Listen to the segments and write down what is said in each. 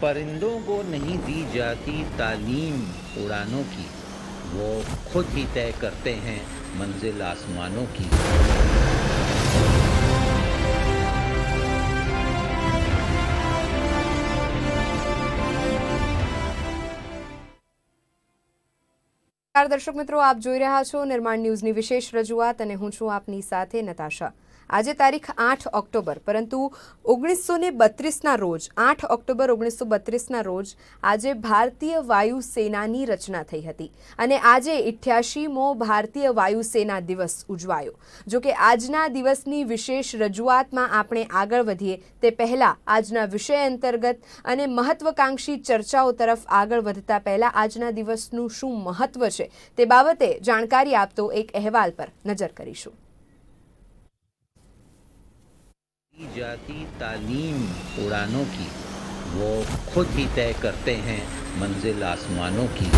परिंदों को नहीं दी जाती तालीम उड़ानों की, वो खुद ही तय करते हैं मंजिल आसमानों की। દર્શક મિત્રો, આપ જોઈ રહ્યા છો નિર્માણ ન્યૂઝની વિશેષ રજૂઆત અને હું છું આપની સાથે નતાશા। આજે તારીખ 8 ઓક્ટોબર, પરંતુ 1932ના રોજ 8 ઓક્ટોબર 1932ના રોજ આજે ભારતીય વાયુસેનાની રચના થઈ હતી અને આજે 88મો ભારતીય વાયુસેના દિવસ ઉજવાયો। જો કે આજના દિવસની વિશેષ રજૂઆતમાં આપણે આગળ વધીએ તે પહેલાં આજના વિષય અંતર્ગત અને મહત્વકાંક્ષી ચર્ચાઓ તરફ આગળ વધતા પહેલાં આજના દિવસનું શું મહત્વ છે તે બાબતે જાણકારી આપતો એક અહેવાલ પર નજર કરીશું। जाती तालीम उड़ानों की, वो खुद ही तय करते हैं मंजिल आसमानों की।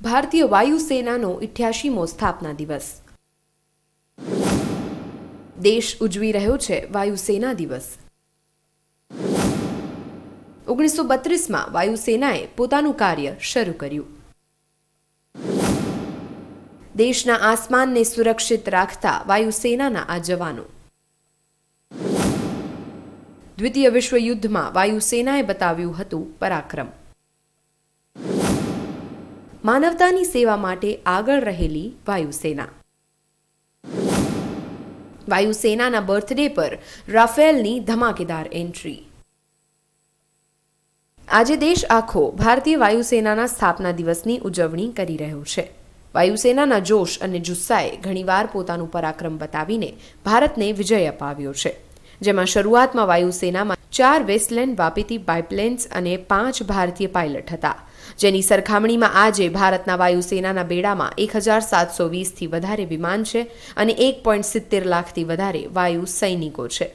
ભારતીય વાયુસેનાનો 88મો સ્થાપના દિવસ। દેશ ઉજવી રહ્યો છે વાયુસેના દિવસ। 1932માં વાયુસેનાએ પોતાનું કાર્ય શરૂ કર્યું। દેશના આસમાનને સુરક્ષિત રાખતા વાયુસેનાના આ જવાનો। દ્વિતીય વિશ્વયુદ્ધમાં વાયુસેનાએ બતાવ્યું હતું પરાક્રમ। માનવતાની સેવા માટે આગળ રહેલી વાયુસેના। વાયુસેનાના બર્થડે પર રાફેલની ધમાકેદાર એન્ટ્રી। આજે દેશ આખો ભારતીય વાયુસેનાના સ્થાપના દિવસની ઉજવણી કરી રહ્યો છે। વાયુસેનાના જોશ અને જુસ્સાએ ઘણીવાર પોતાનું પરાક્રમ બતાવીને ભારતને વિજય અપાવ્યો છે, જેમાં શરૂઆતમાં વાયુસેનામાં 4 વેસ્ટલેન્ડ વાપીથી બાયપ્લેન્સ અને 5 ભારતીય પાયલટ હતા, જેની સરખામણીમાં આજે ભારતના વાયુસેનાના બેડામાં 1720થી વધારે વિમાન છે અને 1.70 લાખથી વધારે વાયુ સૈનિકો છે।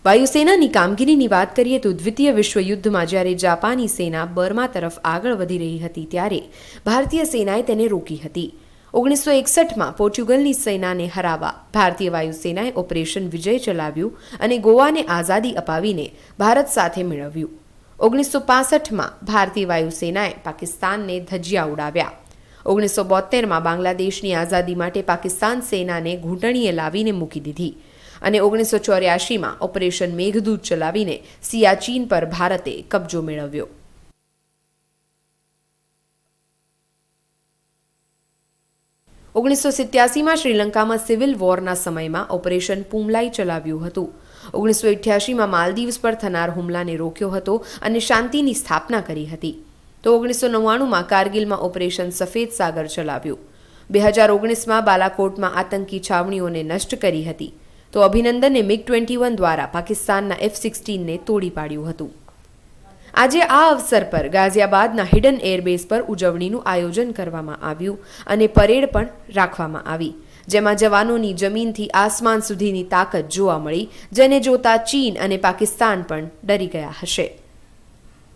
વાયુસેનાની કામગીરીની વાત કરીએ તો દ્વિતીય વિશ્વયુદ્ધમાં જ્યારે જાપાની સેના બર્મા તરફ આગળ વધી રહી હતી ત્યારે ભારતીય સેનાએ તેને રોકી હતી। 1961માં પોર્ટુગલની સેનાને હરાવવા ભારતીય વાયુસેનાએ ઓપરેશન વિજય ચલાવ્યું અને ગોવાને આઝાદી અપાવીને ભારત સાથે મેળવ્યું। 1965માં ભારતીય વાયુસેનાએ પાકિસ્તાનને ધજિયા ઉડાવ્યા। 1972માં બાંગ્લાદેશની આઝાદી માટે પાકિસ્તાન સેનાને ઘૂંટણીએ લાવીને મૂકી દીધી અને 1984માં ઓપરેશન મેઘદૂત ચલાવીને સિયાચીન પર ભારતે કબજો મેળવ્યો। 1987માં શ્રીલંકામાં સિવિલ વોરના સમયમાં ઓપરેશન પૂમલાઈ ચલાવ્યું હતું। 1988માં માલદીવ્સ પર થનાર હુમલાને રોક્યો હતો અને શાંતિની સ્થાપના કરી હતી। તો 1999માં કારગિલમાં ઓપરેશન સફેદ સાગર ચલાવ્યું। 2019માં બાલાકોટમાં આતંકી છાવણીઓને નષ્ટ કરી હતી। તો અભિનંદને MiG-21 દ્વારા પાકિસ્તાનના F-16ને તોડી પાડ્યું હતું। આજે આ અવસર પર ગાઝિયાબાદના હિડન એરબેઝ પર ઉજવણીનું આયોજન કરવામાં આવ્યું અને પરેડ પણ રાખવામાં આવી, જેમાં જવાનોની જમીનથી આસમાન સુધીની તાકાત જોવા મળી, જેને જોતા ચીન અને પાકિસ્તાન પણ ડરી ગયા હશે।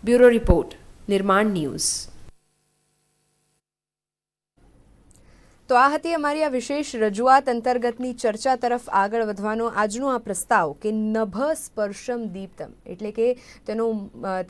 બ્યુરો રિપોર્ટ, નિર્માણ ન્યૂઝ। તો આ હતી અમારી આ વિશેષ રજૂઆત અંતર્ગતની ચર્ચા તરફ આગળ વધવાનો આજનો આ પ્રસ્તાવ કે નભ સ્પર્શમ દીપ્તમ એટલે કે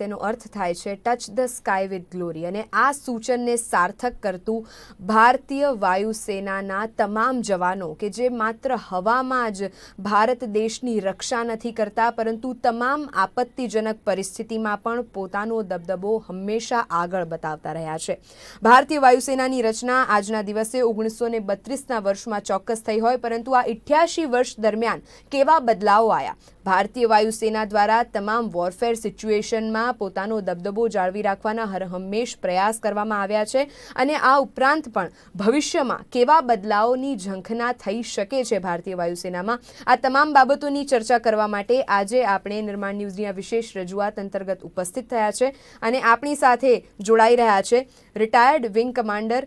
તેનો અર્થ થાય છે touch the sky with glory. અને આ સૂચનને સાર્થક કરતું ભારતીય વાયુસેનાના તમામ જવાનો કે જે માત્ર હવામાં જ ભારત દેશની રક્ષા નથી કરતા પરંતુ તમામ આપત્તિજનક પરિસ્થિતિમાં પણ પોતાનો દબદબો હંમેશા આગળ બતાવતા રહ્યા છે. ભારતીય વાયુસેનાની રચના આજના દિવસે 1932ના વર્ષમાં ચોક્કસ થઈ હોય પરંતુ આ 88 વર્ષ દરમિયાન કેવા બદલાવો આવ્યા. ભારતીય વાયુસેના દ્વારા તમામ વોરફેર સિચ્યુએશનમાં પોતાનો દબદબો જાળવી રાખવાના હરહંમેશ પ્રયાસ કરવામાં આવ્યા છે અને આ ઉપરાંત પણ ભવિષ્યમાં કેવા બદલાવોની ઝંખના થઈ શકે છે ભારતીય વાયુસેનામાં, આ તમામ બાબતોની ચર્ચા કરવા માટે આજે આપણે નિર્માણ ન્યૂઝની આ વિશેષ રજૂઆત અંતર્ગત ઉપસ્થિત થયા છે અને આપણી સાથે જોડાઈ રહ્યા છે retired wing commander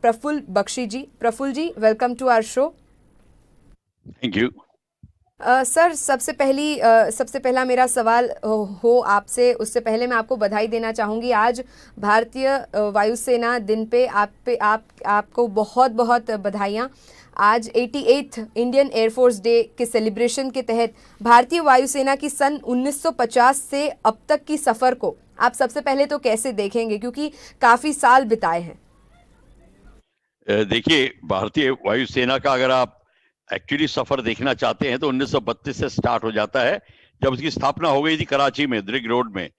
Praful Bakshi ji. Praful ji, welcome to our show. Thank you. Sir, सबसे पहला मेरा सवाल हो आपसे, उससे पहले मैं आपको बधाई देना चाहूँगी. आज भारतीय वायुसेना दिन पे आपको बहुत बहुत बधाइयाँ. आज 88th इंडियन एयरफोर्स डे के सेलिब्रेशन के तहत भारतीय वायुसेना की सन 1950 से अब तक की सफ़र को आप सबसे पहले तो कैसे देखेंगे, क्योंकि काफ़ी साल बिताए हैं. देखिए, भारतीय वायुसेना का अगर आप एक्चुअली सफर देखना चाहते हैं तो 1932 से स्टार्ट हो जाता है, जब उसकी स्थापना हो गई थी कराची में, द्रिग रोड में.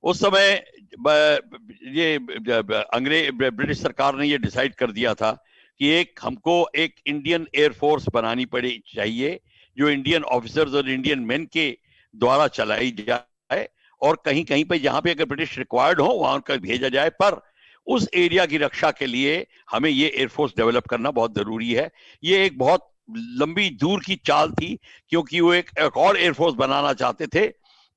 उस समय ये ब्रिटिश सरकार ने ये डिसाइड कर दिया था कि हमको एक इंडियन एयरफोर्स बनानी पड़ी चाहिए जो इंडियन ऑफिसर्स और इंडियन मेन के द्वारा चलाई जाए और कहीं कहीं पे जहां पे अगर ब्रिटिश रिक्वायर्ड हो वहां उनका भेजा जाए, पर उस एरिया की रक्षा के लिए हमें ये एयरफोर्स डेवलप करना बहुत जरूरी है. ये एक बहुत लंबी दूर की चाल थी क्योंकि वो एक और एयरफोर्स बनाना चाहते थे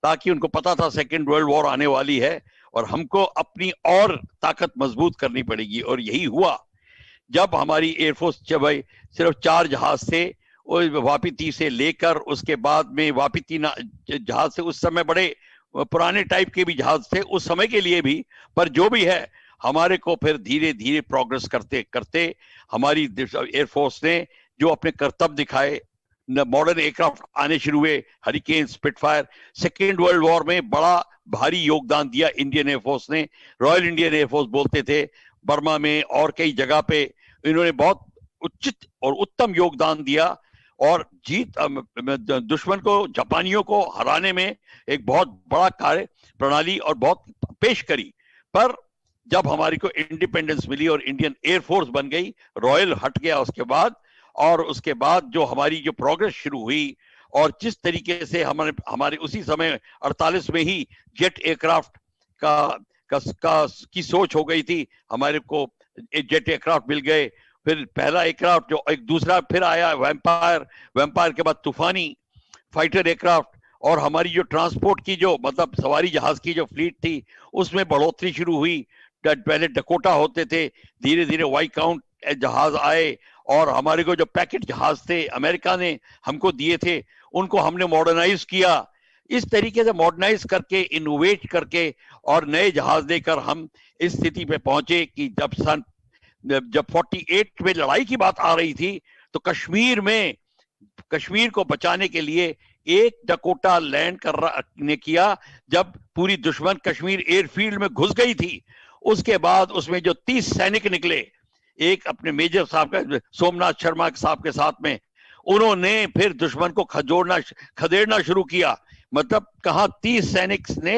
ताकि उनको पता था सेकेंड वर्ल्ड वॉर आने वाली है और हमको अपनी और ताकत मजबूत करनी पड़ेगी. और यही हुआ जब हमारी एयरफोर्स जब सिर्फ 4 जहाज थे, वापी से लेकर उसके बाद में वापी 3 जहाज से, उस समय बड़े पुराने टाइप के भी जहाज थे उस समय के लिए भी, पर जो भी है हमारे को फिर धीरे धीरे प्रोग्रेस करते करते हमारी एयरफोर्स ने जो अपने कर्तव्य दिखाए, मॉडर्न एयरक्राफ्ट आने शुरू हुए, hurricane, Spitfire. Second world war में बड़ा भारी योगदान दिया इंडियन एयरफोर्स ने. रॉयल इंडियन एयरफोर्स बोलते थे. बर्मा में और कई जगह पे इन्होंने बहुत उचित और उत्तम योगदान दिया और दुश्मन को, जापानियों को हराने में एक बहुत बड़ा कार्य प्रणाली और बहुत पेश करी. पर जब हमारी को इंडिपेंडेंस मिली और इंडियन एयरफोर्स बन गई, रॉयल हट गया उसके बाद, और उसके बाद जो हमारी जो प्रोग्रेस शुरू हुई और जिस तरीके से हमारे उसी समय 48 में ही जेट एयरक्राफ्ट की सोच हो गई थी. हमारे को जेट एयरक्राफ्ट मिल गए. फिर पहला एयरक्राफ्ट जो एक दूसरा फिर आया वैम्पायर के बाद तूफानी फाइटर एयरक्राफ्ट, और हमारी जो ट्रांसपोर्ट की जो मतलब सवारी जहाज की जो फ्लीट थी उसमें बढ़ोतरी शुरू हुई. पहले डकोटा होते थे, धीरे धीरे वाइकाउंट जहाज आए और हमारे को जो पैकेट जहाज थे अमेरिका ने हमको दिए थे उनको हमने मॉडर्नाइज किया. इस तरीके से मॉडर्नाइज करके, इनोवेट करके और नए जहाज लेकर हम इस स्थिति पे पहुंचे कि जब 48 में लड़ाई की बात आ रही थी तो कश्मीर को बचाने के लिए एक डकोटा लैंड करने किया. जब पूरी दुश्मन कश्मीर एयरफील्ड में घुस गई थी, उसके बाद उसमें जो 30 सैनिक निकले, एक अपने मेजर साहब का सोमनाथ शर्मा साहब के साथ में, उन्होंने फिर दुश्मन को खदेड़ना शुरू किया. मतलब कहा 30 सैनिक ने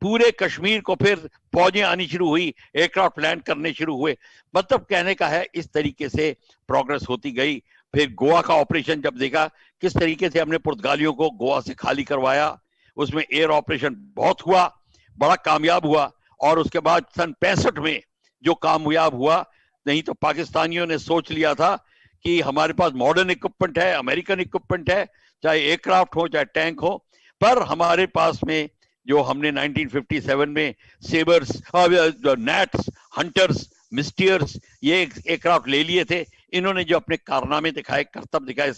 पूरे कश्मीर को फिर फौजें आनी शुरू हुई, एयरक्राफ्ट लैंड करने शुरू हुए. मतलब कहने का है इस तरीके से प्रोग्रेस होती गई. फिर गोवा का ऑपरेशन जब देखा किस तरीके से हमने पुर्तगालियों को गोवा से खाली करवाया, उसमें एयर ऑपरेशन बहुत हुआ, बड़ा कामयाब हुआ. और उसके बाद सन 65 में जो कामयाब हुआ, नहीं तो पाकिस्तानियों ने सोच लिया था कि हमारे पास मॉडर्न इक्विपमेंट है, अमेरिकन इक्विपमेंट है, चाहे एयरक्राफ्ट हो चाहे टैंक हो, पर हमारे पास में जो हमने 1957 में सेबर्स, नैट्स, हंटर्स, मिस्टियर्स ये एयरक्राफ्ट ले लिए थे. इन्होंने जो अपने कारनामे दिखाए, कर्तव्य दिखाए,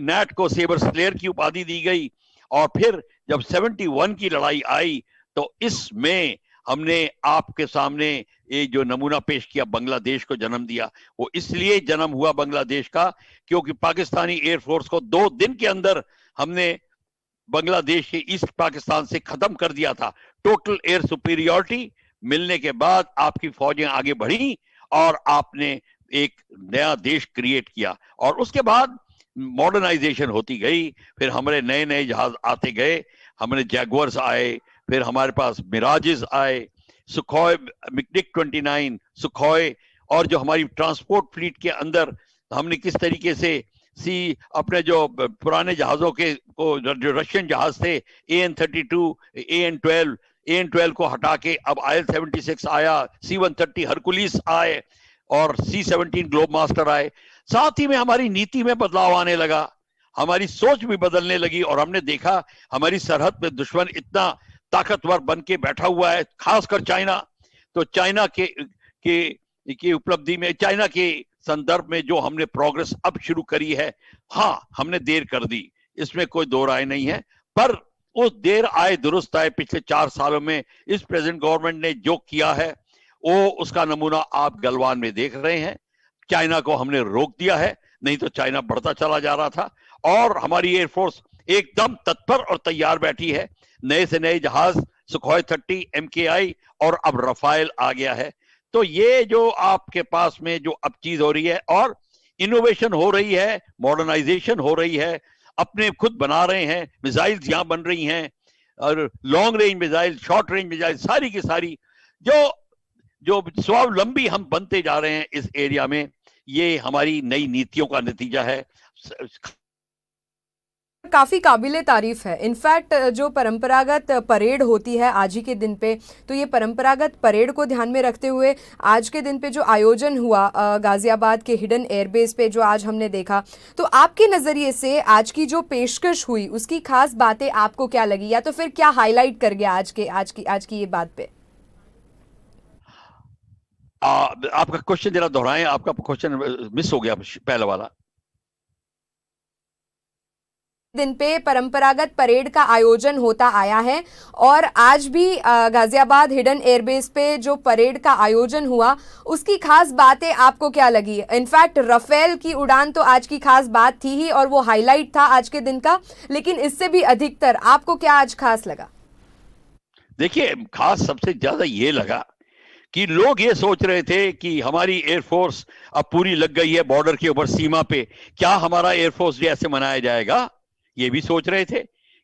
नैट को सेबर स्लेयर की उपाधि दी गई. और फिर जब 71 की लड़ाई आई तो इसमें हमने आपके सामने ये जो नमूना पेश किया, बांग्लादेश को जन्म दिया। वो इसलिए जन्म हुआ बांग्लादेश का क्योंकि पाकिस्तानी एयरफोर्स को 2 दिन के अंदर हमने बांग्लादेश के ईस्ट पाकिस्तान से खत्म कर दिया था। टोटल एयर सुपीरियरिटी मिलने के बाद आपकी फौजें आगे बढ़ी और आपने एक नया देश क्रिएट किया, और उसके बाद मॉडर्नाइजेशन होती गई। फिर हमारे नए नए जहाज आते गए, हमने जैगुआर्स आए, फिर हमारे पास मिराजेस आए, सुखोय मिग 29 सुखोय, और जो हमारी ट्रांसपोर्ट फ्लीट के अंदर हमने किस तरीके से अपने जो पुराने जहाजों के को जो रशियन जहाज थे AN-32 AN-12 को हटा के अब IL-76 आया, C-130 हरकुलिस आए और C-17 ग्लोब मास्टर आए। साथ ही में हमारी नीति में बदलाव आने लगा, हमारी सोच भी बदलने लगी, और हमने देखा हमारी सरहद पे दुश्मन इतना ताकतवर बन के बैठा हुआ है, खासकर चाइना। तो चाइना के उपलब्धि में, चाइना के संदर्भ में जो हमने प्रोग्रेस अब शुरू करी है, हाँ हमने देर कर दी, इसमें कोई दो राय नहीं है, पर वो देर आए दुरुस्त आए। पिछले 4 सालों में इस प्रेजेंट गवर्नमेंट ने जो किया है वो उसका नमूना आप गलवान में देख रहे हैं। चाइना को हमने रोक दिया है, नहीं तो चाइना बढ़ता चला जा रहा था, और हमारी एयरफोर्स एकदम तत्पर और तैयार बैठी है। नए से नए जहाज सुखोय 30 MKI और अब रफाइल आ गया है। तो ये जो आपके पास में जो अब चीज हो रही है, और इनोवेशन हो रही है, मॉडर्नाइजेशन हो रही है, अपने खुद बना रहे हैं, मिसाइल्स यहां बन रही हैं, और long range missile, short range missile, सारी की सारी जो जो स्वावलंबी हम बनते जा रहे हैं इस एरिया में, ये हमारी नई नीतियों का नतीजा है। काफ़ी काबिले तारीफ है। इनफैक्ट जो परंपरागत परेड होती है आज ही के दिन पे, तो ये परंपरागत परेड को ध्यान में रखते हुए आज के दिन पे जो आयोजन हुआ गाजियाबाद के हिडन एयरबेस पे, जो आज हमने देखा, तो आपके नज़रिए से आज की जो पेशकश हुई उसकी खास बातें आपको क्या लगी, या तो फिर क्या हाईलाइट कर गया आज की ये बात पे? आपका क्वेश्चन जरा दोहराएं, आपका क्वेश्चन मिस हो गया पहला वाला। दिन पे परंपरागत परेड का आयोजन होता आया है, और आज भी गाजियाबाद हिडन एयरबेस पे जो परेड का आयोजन हुआ उसकी खास बातें आपको क्या लगी? इनफैक्ट राफेल की उड़ान तो आज की खास बात थी ही, और वो हाईलाइट था आज के दिन का, लेकिन इससे भी अधिकतर आपको क्या आज खास लगा? देखिए, खास सबसे ज्यादा ये लगा कि लोग ये सोच रहे थे कि हमारी एयरफोर्स अब पूरी लग गई है बॉर्डर के ऊपर, सीमा पे, क्या हमारा एयरफोर्स डे ऐसे मनाया जाएगा, ये भी सोच रहे थे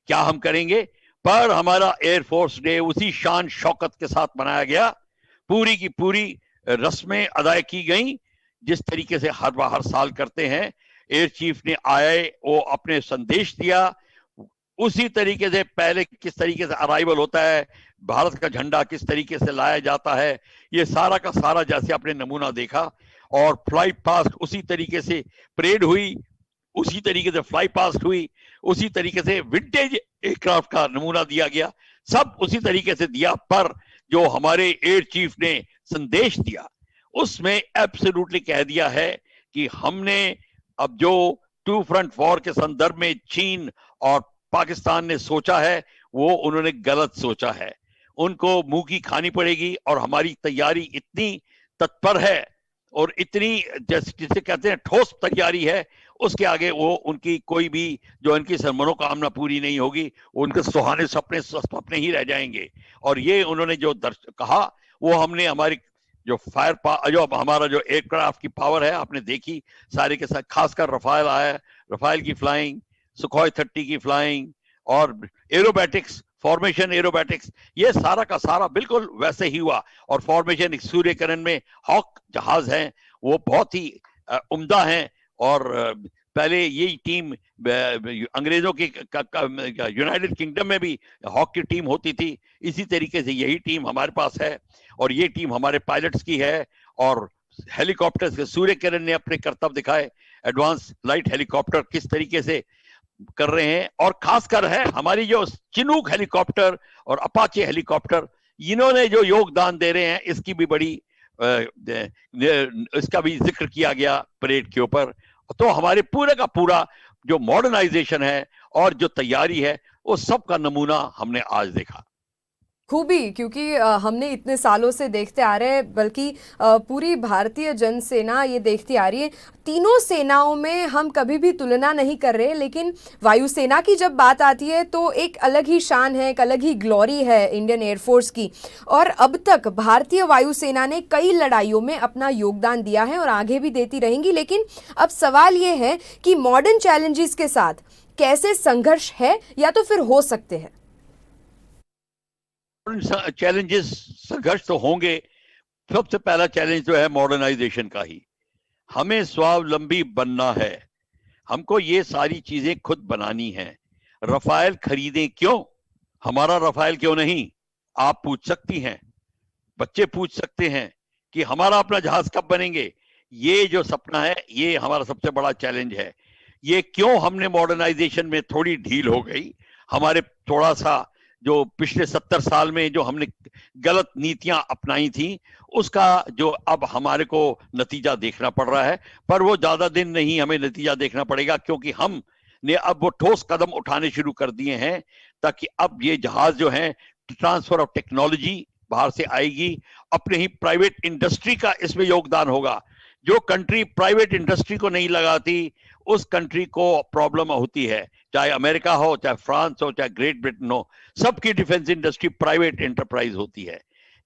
क्या हम करेंगे। पर हमारा एयरफोर्स डे उसी शान शौकत के साथ मनाया गया, पूरी की पूरी रस्में अदा की गई जिस तरीके से हर साल करते हैं। एयर चीफ ने आए, वो अपने संदेश दिया, उसी तरीके से पहले किस तरीके से अराइवल होता है, भारत का झंडा किस तरीके से लाया जाता है, ये सारा का सारा जैसे आपने नमूना देखा, और फ्लाई पास्ट उसी तरीके से परेड हुई, उसी तरीके से फ्लाई पास्ट हुई, उसी तरीके से विंटेज एयरक्राफ्ट का नमूना दिया गया, सब उसी तरीके से दिया। पर जो हमारे एयर चीफ ने संदेश दिया उसमें एब्सोल्युटली कह दिया है कि हमने अब जो 2 फ्रंट वॉर के संदर्भ में चीन और पाकिस्तान ने सोचा है वो उन्होंने गलत सोचा है, उनको मुंह की खानी पड़ेगी। और हमारी तैयारी इतनी तत्पर है और इतनी जिसे कहते हैं ठोस तैयारी है, उसके आगे वो उनकी कोई भी जो उनकी मनोकामना पूरी नहीं होगी, उनके सुहाने सपने ही रह जाएंगे। और ये उन्होंने जो कहा वो हमने हमारी जो जो हमारा जो एयरक्राफ्ट की पावर है आपने देखी सारे के साथ, खासकर रफाइल आया, रफाइल की फ्लाइंग, सुखोय 30 की फ्लाइंग, और एरोबैटिक्स, फॉर्मेशन एरोबैटिक्स, ये सारा का सारा बिल्कुल वैसे ही हुआ। और फॉर्मेशन सूर्यकिरण में हॉक जहाज हैं, वो बहुत ही उम्दा हैं। और पहले यही टीम अंग्रेजों की यूनाइटेड किंगडम में भी हॉक की टीम होती थी, इसी तरीके से यही टीम हमारे पास है, और ये टीम हमारे पायलट्स की है। और हेलीकॉप्टर्स के सूर्यकिरण ने अपने करतब दिखाए, एडवांस लाइट हेलीकॉप्टर किस तरीके से कर रहे हैं, और खासकर है हमारी जो चिनूक हेलीकॉप्टर और अपाचे हेलीकॉप्टर, इन्होंने जो योगदान दे रहे हैं इसकी भी बड़ी इसका भी जिक्र किया गया परेड के ऊपर। तो हमारे पूरे का पूरा जो मॉडर्नाइजेशन है और जो तैयारी है वो सब का नमूना हमने आज देखा। खूबी, क्योंकि हमने इतने सालों से देखते आ रहे हैं, बल्कि पूरी भारतीय जन सेना ये देखती आ रही है। तीनों सेनाओं में हम कभी भी तुलना नहीं कर रहे, लेकिन वायुसेना की जब बात आती है तो एक अलग ही शान है, एक अलग ही ग्लोरी है इंडियन एयरफोर्स की। और अब तक भारतीय वायुसेना ने कई लड़ाइयों में अपना योगदान दिया है और आगे भी देती रहेंगी। लेकिन अब सवाल ये है कि मॉडर्न चैलेंजेस के साथ कैसे संघर्ष है या तो फिर हो सकते हैं। चैलेंजेस, संघर्ष तो होंगे। सबसे पहला चैलेंज जो है मॉडर्नाइजेशन का ही, हमें स्वावलंबी बनना है। हमको ये सारी चीजें खुद बनानी है। रफाल खरीदें क्यों, हमारा रफाल क्यों नहीं, आप पूछ सकती हैं, बच्चे पूछ सकते हैं कि हमारा अपना जहाज कब बनेंगे। ये जो सपना है, ये हमारा सबसे बड़ा चैलेंज है। ये क्यों हमने मॉडर्नाइजेशन में थोड़ी ढील हो गई, हमारे थोड़ा सा जो पिछले 70 साल में जो हमने गलत नीतियां अपनाई थी, उसका जो अब हमारे को नतीजा देखना पड़ रहा है। पर वो ज्यादा दिन नहीं हमें नतीजा देखना पड़ेगा, क्योंकि हम ने अब वो ठोस कदम उठाने शुरू कर दिए हैं, ताकि अब ये जहाज जो है, ट्रांसफर ऑफ टेक्नोलॉजी बाहर से आएगी, अपने ही प्राइवेट इंडस्ट्री का इसमें योगदान होगा। जो कंट्री प्राइवेट इंडस्ट्री को नहीं लगाती, उस कंट्री को प्रॉब्लम होती है, चाहे अमेरिका हो, चाहे फ्रांस हो, चाहे ग्रेट ब्रिटेन हो, सबकी डिफेंस इंडस्ट्री प्राइवेट एंटरप्राइज होती है।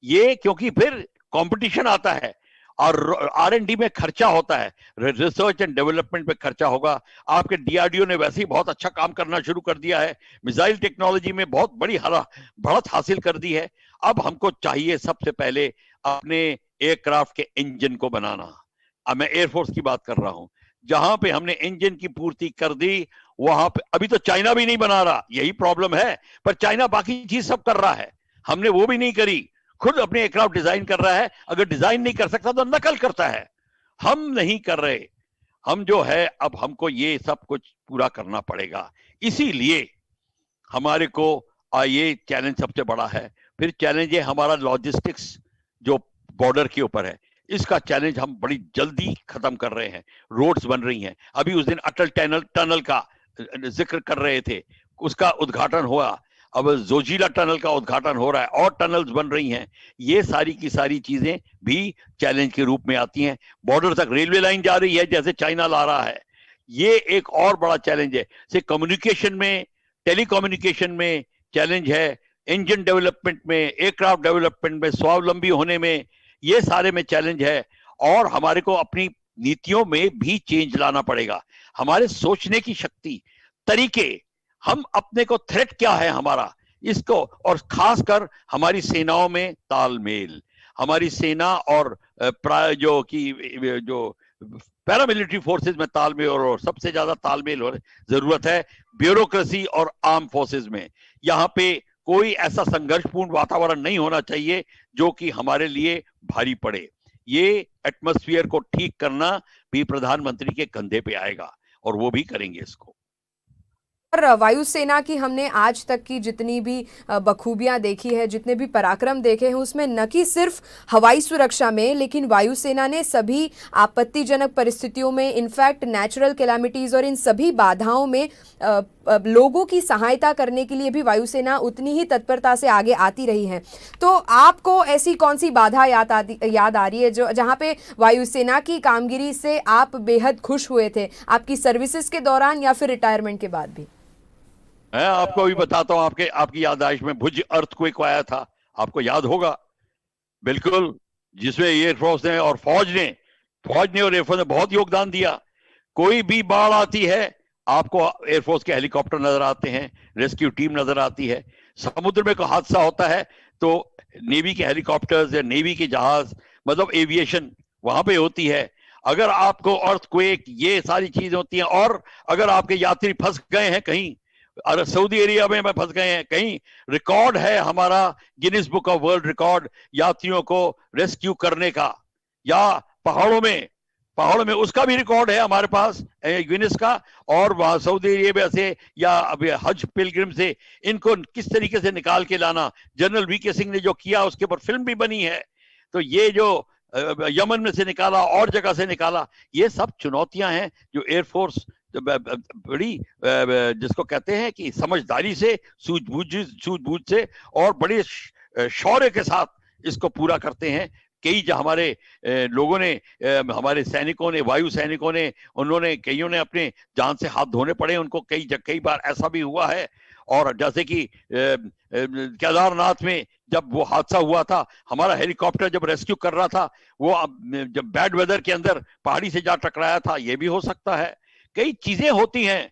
ये क्योंकि फिर कंपटीशन आता है और R&D में खर्चा होता है, रिसर्च एंड डेवलपमेंट में खर्चा होगा। आपके DRDO ने वैसे ही बहुत अच्छा काम करना शुरू कर दिया है, मिसाइल टेक्नोलॉजी में बहुत बड़ी बढ़त हासिल कर दी है। अब हमको चाहिए सबसे पहले अपने एयरक्राफ्ट के इंजन को बनाना। अब मैं एयरफोर्स की बात कर रहा हूं, जहां पे हमने इंजन की पूर्ति कर दी, वहां पे अभी तो चाइना भी नहीं बना रहा, यही प्रॉब्लम है। पर चाइना बाकी चीज सब कर रहा है, हमने वो भी नहीं करी। खुद अपने एयरक्राफ्ट डिजाइन कर रहा है, अगर डिजाइन नहीं कर सकता तो नकल करता है। हम नहीं कर रहे, हम जो है अब हमको ये सब कुछ पूरा करना पड़ेगा। इसीलिए हमारे को ये चैलेंज सबसे बड़ा है। फिर चैलेंज है हमारा लॉजिस्टिक्स, जो बॉर्डर के ऊपर है, इसका चैलेंज हम बड़ी जल्दी खत्म कर रहे हैं। रोड्स बन रही हैं, अभी उस दिन अटल टनल का जिक्र कर रहे थे, उसका उद्घाटन हुआ। अब जोजिला टनल का उद्घाटन हो रहा है और टनल्स बन रही हैं। ये सारी की सारी चीजें भी चैलेंज के रूप में आती हैं। बॉर्डर तक रेलवे लाइन जा रही है, जैसे चाइना ला रहा है, ये एक और बड़ा चैलेंज है। से कम्युनिकेशन में, टेलीकम्युनिकेशन में चैलेंज है, इंजन डेवलपमेंट में, एयरक्राफ्ट डेवलपमेंट में, स्वावलंबी होने में, ये सारे में चैलेंज है। और हमारे को अपनी नीतियों में भी चेंज लाना पड़ेगा। हमारे सोचने की शक्ति, तरीके, हम अपने को थ्रेट क्या है हमारा, इसको, और खासकर हमारी सेनाओं में तालमेल, हमारी सेना और जो पैरामिलिट्री फोर्सेस में तालमेल, और सबसे ज्यादा तालमेल जरूरत है ब्यूरोक्रेसी और आर्म फोर्सेस में। यहाँ पे कोई ऐसा संघर्षपूर्ण वातावरण नहीं होना चाहिए जो कि हमारे लिए भारी पड़े। ये एटमॉस्फेयर को ठीक करना भी प्रधानमंत्री के कंधे पे आएगा, और वो भी करेंगे इसको। और वायुसेना की हमने आज तक की जितनी भी बखूबियां देखी है, जितने भी पराक्रम देखे हैं, उसमें न कि सिर्फ हवाई सुरक्षा में, लेकिन वायुसेना ने सभी आपत्तिजनक परिस्थितियों में, इनफैक्ट नेचुरल कैलामिटीज़ और इन सभी बाधाओं में लोगों की सहायता करने के लिए भी वायुसेना उतनी ही तत्परता से आगे आती रही है। तो आपको ऐसी कौन सी बाधा याद आ रही है जो जहाँ पे वायुसेना की कामगिरी से आप बेहद खुश हुए थे, आपकी सर्विसेज के दौरान या फिर रिटायरमेंट के बाद भी? मैं आपको भी बताता हूं, आपकी याददाश्त में भुज अर्थक्वेक आया था, आपको याद होगा बिल्कुल, जिसमें एयरफोर्स ने और फौज ने और एयरफोर्स ने बहुत योगदान दिया। कोई भी बाढ़ आती है, आपको एयरफोर्स के हेलीकॉप्टर नजर आते हैं, रेस्क्यू टीम नजर आती है। समुद्र में कोई हादसा होता है तो नेवी के हेलीकॉप्टर्स या नेवी के जहाज, मतलब एविएशन वहां पे होती है। अगर आपको अर्थक्वेक, ये सारी चीजें होती हैं, और अगर आपके यात्री फंस गए हैं कहीं, अगर सऊदी अरेबिया में फंस गए हैं कहीं, रिकॉर्ड है हमारा Guinness book of world record यात्रियों को रेस्क्यू करने का, या पहाड़ों में उसका भी रिकॉर्ड है हमारे पास गिनीज का। और वहां सऊदी अरेबिया से या अभी हज पिलग्रिम से इनको किस तरीके से निकाल के लाना, जनरल VK सिंह ने जो किया उसके ऊपर फिल्म भी बनी है। तो ये जो यमन में से निकाला और जगह से निकाला, ये सब चुनौतियां हैं जो एयरफोर्स बड़ी जिसको कहते हैं कि समझदारी से, सूझबूझ से और बड़े शौर्य के साथ इसको पूरा करते हैं। कई जो हमारे लोगों ने, हमारे सैनिकों ने, वायु सैनिकों ने, उन्होंने कईयों ने अपने जान से हाथ धोने पड़े उनको, कई बार ऐसा भी हुआ है। और जैसे कि केदारनाथ में जब वो हादसा हुआ था, हमारा हेलीकॉप्टर जब रेस्क्यू कर रहा था, वो जब बैड वेदर के अंदर पहाड़ी से जा टकराया था, ये भी हो सकता है। कई चीजें होती हैं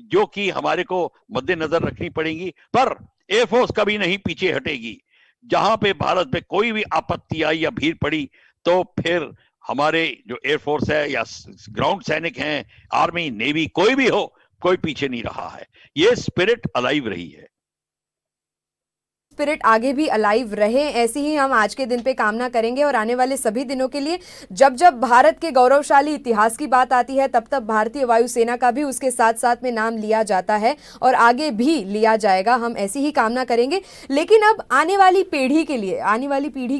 जो कि हमारे को मद्देनजर रखनी पड़ेंगी, पर एयरफोर्स कभी नहीं पीछे हटेगी। जहां पे भारत पे कोई भी आपत्ति आई या भीड़ पड़ी, तो फिर हमारे जो एयरफोर्स है या ग्राउंड सैनिक हैं, आर्मी, नेवी, कोई भी हो, कोई पीछे नहीं रहा है। ये स्पिरिट अलाइव रही है। स्पिरिट आगे भी अलाइव रहे, ऐसी ही हम आज के दिन पे कामना करेंगे। और आने वाले सभी दिनों के लिए, जब जब भारत के गौरवशाली इतिहास की बात आती है, तब तब भारतीय वायुसेना का भी उसके साथ साथ में नाम लिया जाता है और आगे भी लिया जाएगा। हम ऐसी ही कामना करेंगे। लेकिन अब आने वाली पीढ़ी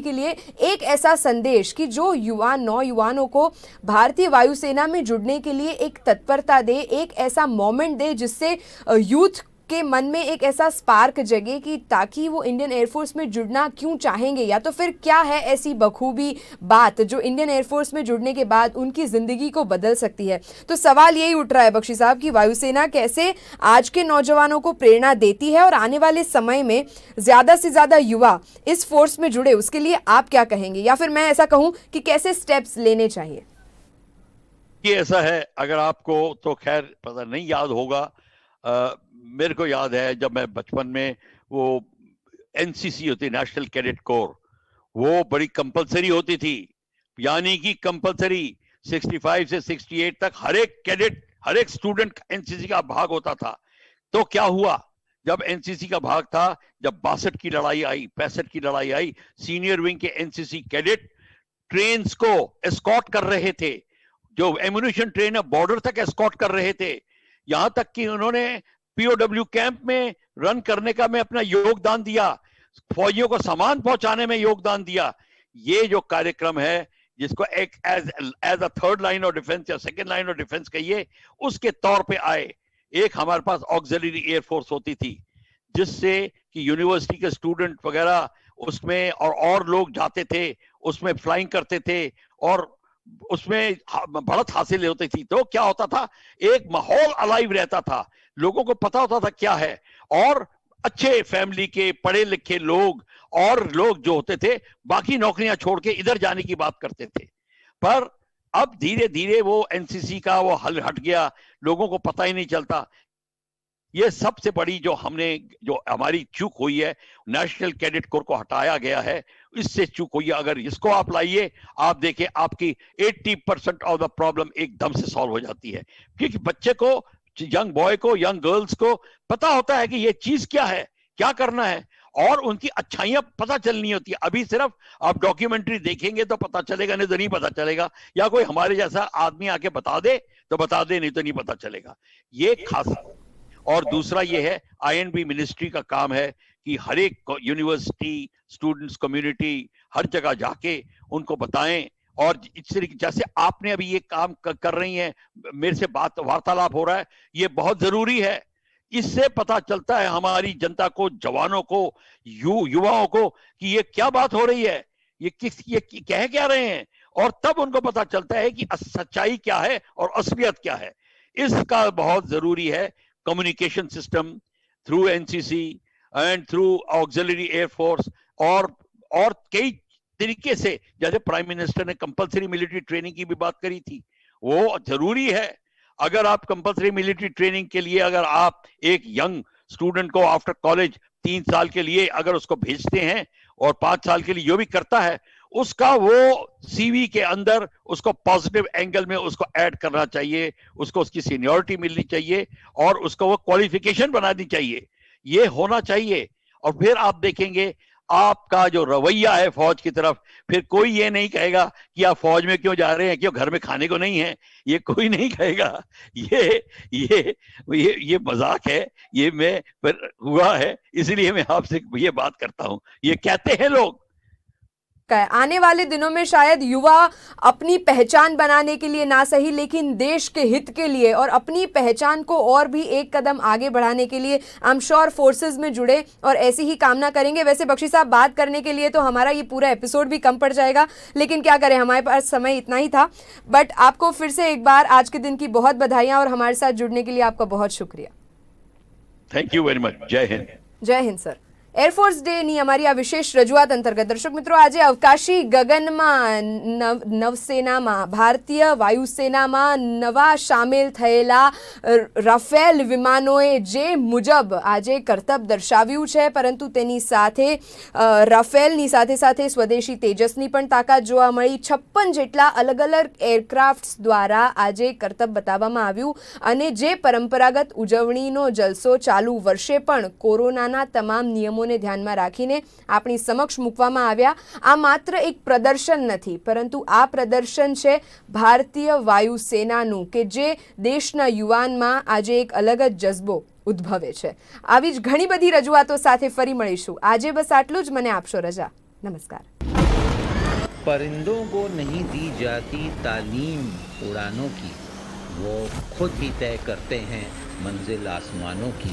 के लिए एक ऐसा संदेश कि जो नौयुवानों को भारतीय वायुसेना में जुड़ने के लिए एक तत्परता दे, एक ऐसा मोमेंट दे जिससे यूथ के मन में एक ऐसा स्पार्क जगे कि ताकि वो इंडियन एयरफोर्स में जुड़ना क्यों चाहेंगे, या तो फिर क्या है ऐसी बखूबी बात जो इंडियन एयरफोर्स में जुड़ने के बाद उनकी ज़िंदगी को बदल सकती है। तो सवाल यही उठ रहा है बख्शी साहब कि वायुसेना कैसे आज के नौजवानों को प्रेरणा देती है और आने वाले समय में ज़्यादा से ज़्यादा युवा इस फोर्स में जुड़े, उसके लिए आप क्या कहेंगे, या फिर मैं ऐसा कहूँ कि कैसे स्टेप्स लेने चाहिए? ये ऐसा है, अगर आपको तो खैर पता नहीं याद होगा, मेरे को याद है जब मैं बचपन में, वो एनसीसी होती, नेशनल कैडेट कोर, वो बड़ी कंपलसरी होती थी। यानी कि कंपलसरी 65 से 68 तक हर एक कैडेट, हर एक स्टूडेंट एनसीसी का भाग होता था। तो क्या हुआ, जब एनसीसी का भाग था, जब 62 की लड़ाई आई, 65 की लड़ाई आई, सीनियर विंग के एनसीसी कैडेट ट्रेन्स को एस्कॉर्ट कर रहे थे, जो एम्युनिशन ट्रेन है बॉर्डर तक एस्कॉर्ट कर रहे थे। यहां तक कि उन्होंने पीओडब्ल्यू कैंप में रन करने का में अपना योगदान दिया, फौजियों को सामान पहुंचाने में योगदान दिया। ये जो कार्यक्रम है, जिसको एक as a third line of defence या सेकंड लाइन ऑफ डिफेंस कहिए, उसके तौर पे आए। एक हमारे पास ऑक्सिलरी एयरफोर्स होती थी, जिससे कि यूनिवर्सिटी के स्टूडेंट वगैरह उसमें और लोग जाते थे, उसमें फ्लाइंग करते थे और उसमें बढ़त हासिल होती थी। तो क्या होता था, एक माहौल अलाइव रहता था, लोगों को पता होता था क्या है। और अच्छे फैमिली के पढ़े लिखे लोग और लोग जो होते थे, बाकी नौकरियां छोड़ के इधर जाने की बात करते थे। पर अब धीरे धीरे वो एनसीसी का वो हल हट गया, लोगों को पता ही नहीं चलता। ये सबसे बड़ी जो हमारी चूक हुई है, नेशनल कैडेट कोर को हटाया गया है, इससे चूक हुई है। अगर इसको आप लाइए, आप देखिए आपकी 80% ऑफ द प्रॉब्लम एकदम से सॉल्व हो जाती है। क्योंकि बच्चे को, यंग बॉय को, यंग गर्ल्स को पता होता है कि ये चीज क्या है, क्या करना है, और उनकी अच्छाइयां पता चलनी होती है। अभी सिर्फ आप डॉक्यूमेंट्री देखेंगे तो पता चलेगा, नहीं तो नहीं पता चलेगा, या कोई हमारे जैसा आदमी आके बता दे तो बता दे, नहीं तो नहीं पता चलेगा। ये खास। और दूसरा ये है, आईएनबी मिनिस्ट्री का काम है कि हर एक यूनिवर्सिटी, स्टूडेंट्स कम्युनिटी, हर जगह जाके उनको बताएं। और इस तरीके, जैसे आपने अभी ये काम कर रही हैं, मेरे से वार्तालाप हो रहा है, ये बहुत जरूरी है। इससे पता चलता है हमारी जनता को, जवानों को, युवाओं को कि ये क्या बात हो रही है, ये कह क्या रहे हैं, और तब उनको पता चलता है कि सच्चाई क्या है और असलियत क्या है। इसका बहुत जरूरी है communication system through NCC and through auxiliary air force, और कई तरीके से। जैसे प्राइम मिनिस्टर ने कंपलसरी मिलिट्री ट्रेनिंग की भी बात करी थी, वो जरूरी है। अगर आप कंपलसरी मिलिट्री ट्रेनिंग के लिए, अगर आप एक यंग स्टूडेंट को आफ्टर कॉलेज 3 साल के लिए अगर उसको भेजते हैं और 5 साल के लिए जो भी करता है, उसका वो सीवी के अंदर उसको पॉजिटिव एंगल में उसको ऐड करना चाहिए, उसको उसकी सीनियरिटी मिलनी चाहिए और उसको वो क्वालिफिकेशन बनानी चाहिए। ये होना चाहिए। और फिर आप देखेंगे आपका जो रवैया है फौज की तरफ, फिर कोई ये नहीं कहेगा कि आप फौज में क्यों जा रहे हैं, क्यों घर में खाने को नहीं है, ये कोई नहीं कहेगा। ये मजाक है, ये मैं पर हुआ है, इसलिए मैं आपसे ये बात करता हूं। ये कहते हैं लोग, आने वाले दिनों में शायद युवा अपनी पहचान बनाने के लिए ना सही लेकिन देश के हित के लिए और अपनी पहचान को और भी एक कदम आगे बढ़ाने के लिए आई एम श्योर फोर्सेस में जुड़े और ऐसी ही कामना करेंगे। वैसे बख्शी साहब, बात करने के लिए तो हमारा ये पूरा एपिसोड भी कम पड़ जाएगा, लेकिन क्या करें, हमारे पास समय इतना ही था। बट आपको फिर से एक बार आज के दिन की बहुत बधाइयाँ और हमारे साथ जुड़ने के लिए आपका बहुत शुक्रिया। Thank you very much. जय हिंद। जय हिंद सर। એરફોર્સ ડેની અમારી આ વિશેષ રજૂઆત અંતર્ગત દર્શક મિત્રો, આજે અવકાશી ગગનમાં નવસેનામાં ભારતીય વાયુસેનામાં નવા સામેલ થયેલા રાફેલ વિમાનોએ જે મુજબ આજે કરતબ દર્શાવ્યું છે, પરંતુ તેની સાથે રાફેલની સાથે સાથે સ્વદેશી તેજસની પણ તાકાત જોવા મળી। 56 જેટલા અલગ અલગ એરક્રાફ્ટ્સ દ્વારા આજે કરતબ બતાવવામાં આવ્યું અને જે પરંપરાગત ઉજવણીનો જલસો ચાલુ વર્ષે પણ કોરોનાના તમામ નિયમો ને ધ્યાનમાં રાખીને આપણી સમક્ષ મૂકવામાં આવ્યા। આ માત્ર એક પ્રદર્શન નથી, પરંતુ આ પ્રદર્શન છે ભારતીય વાયુસેનાનું કે જે દેશના યુવાનમાં આજે એક અલગ જ જજ્બો ઉદ્ભવે છે। આવી જ ઘણી બધી રજૂઆતો સાથે ફરી મળીશું। આજે બસ આટલું જ। મને આપશો રજા। નમસ્કાર। परिंदों को नहीं दी जाती तालीम उड़ानों की, वो खुद ही तय करते हैं मंजिल आसमानों की।